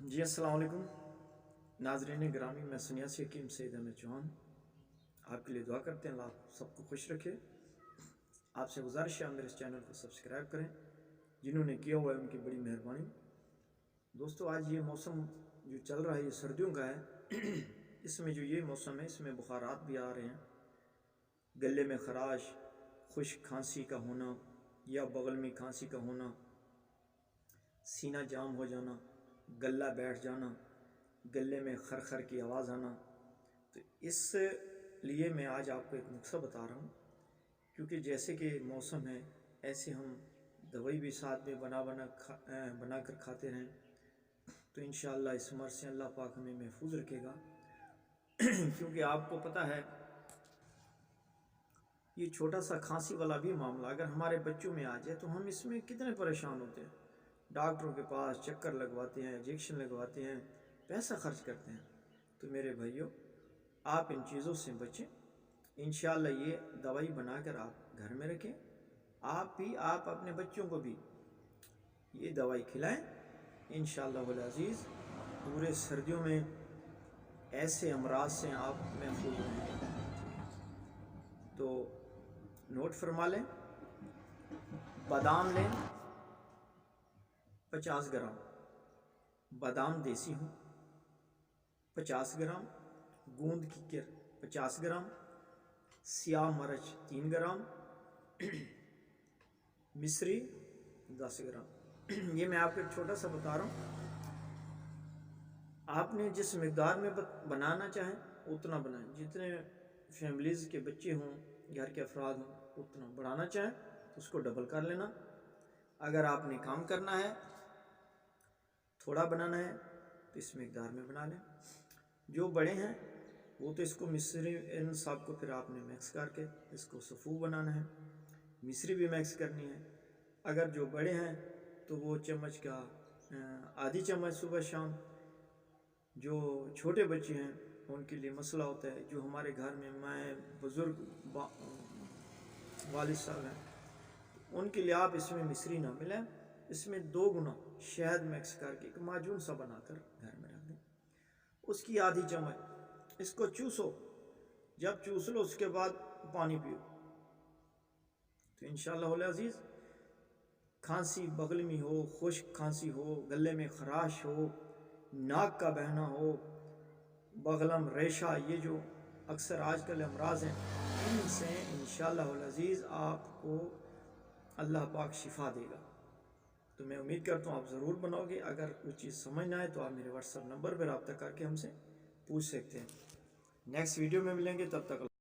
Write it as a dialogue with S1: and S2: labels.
S1: جی السلام علیکم ناظرین گرامی، میں سنیاسی حکیم سید احمد چوہان آپ کے لیے دعا کرتے ہیں، اللہ آپ سب کو خوش رکھے۔ آپ سے گزارش ہے آپ میرے اس چینل کو سبسکرائب کریں، جنہوں نے کیا ہوا ہے ان کی بڑی مہربانی۔ دوستو، آج یہ موسم جو چل رہا ہے یہ سردیوں کا ہے۔ اس میں جو یہ موسم ہے اس میں بخارات بھی آ رہے ہیں، گلے میں خراش، خشک کھانسی کا ہونا یا بغل میں کھانسی کا ہونا، سینہ جام ہو جانا، گلہ بیٹھ جانا، گلے میں خرخر کی آواز آنا۔ تو اس لیے میں آج آپ کو ایک نسخہ بتا رہا ہوں، کیونکہ جیسے کہ موسم ہے ایسے ہم دوائی بھی ساتھ میں بنا کر کھاتے رہیں تو انشاءاللہ اس مرض سے اللہ پاک ہمیں محفوظ رکھے گا۔ کیونکہ آپ کو پتہ ہے یہ چھوٹا سا کھانسی والا بھی معاملہ اگر ہمارے بچوں میں آ جائے تو ہم اس میں کتنے پریشان ہوتے ہیں، ڈاکٹروں کے پاس چکر لگواتے ہیں، انجیکشن لگواتے ہیں، پیسہ خرچ کرتے ہیں۔ تو میرے بھائیوں، آپ ان چیزوں سے بچیں۔ انشاءاللہ یہ دوائی بنا کر آپ گھر میں رکھیں، آپ اپنے بچوں کو بھی یہ دوائی کھلائیں انشاءاللہ العزیز۔ پورے سردیوں میں ایسے امراض سے آپ محفوظ رہیں گے۔ تو نوٹ فرما لیں، بادام لیں 50 گرام، بادام دیسی ہوں 50 گرام، گوند ککر 50 گرام، سیاہ مرچ 3 گرام، مصری 10 گرام۔ یہ میں آپ کو ایک چھوٹا سا بتا رہا ہوں، آپ نے جس مقدار میں بنانا چاہیں اتنا بنائیں، جتنے فیملیز کے بچے ہوں، گھر کے افراد ہوں، اتنا بڑھانا چاہیں تو اس کو ڈبل کر لینا۔ اگر آپ نے کام کرنا ہے، تھوڑا بنانا ہے تو اس مقدار میں بنا لیں۔ جو بڑے ہیں وہ تو اس کو مصری ان سب کو پھر آپ نے مکس کر کے اس کو سفو بنانا ہے، مصری بھی مکس کرنی ہے۔ اگر جو بڑے ہیں تو وہ چمچ کا آدھی چمچ صبح شام، جو چھوٹے بچے ہیں ان کے لیے مسئلہ ہوتا ہے، جو ہمارے گھر میں بزرگ والد صاحب ہیں ان کے لیے آپ اس میں مصری نہ ملیں، اس میں 2 گنا شہد مکس کر کے ایک معجون سا بنا کر گھر میں رکھ دیں، اس کی آدھی چمچ اس کو چوسو، جب چوس لو اس کے بعد پانی پیو تو انشاءاللہ العزیز کھانسی بغل میں ہو، خشک کھانسی ہو، گلے میں خراش ہو، ناک کا بہنا ہو، بغلم ریشہ، یہ جو اکثر آج کل امراض ہیں ان سے انشاءاللہ العزیز آپ کو اللہ پاک شفا دے گا۔ تو میں امید کرتا ہوں آپ ضرور بناؤ گے۔ اگر کوئی چیز سمجھ نہ آئے تو آپ میرے واٹس ایپ نمبر پہ رابطہ کر کے ہم سے پوچھ سکتے ہیں۔ نیکسٹ ویڈیو میں ملیں گے، تب تک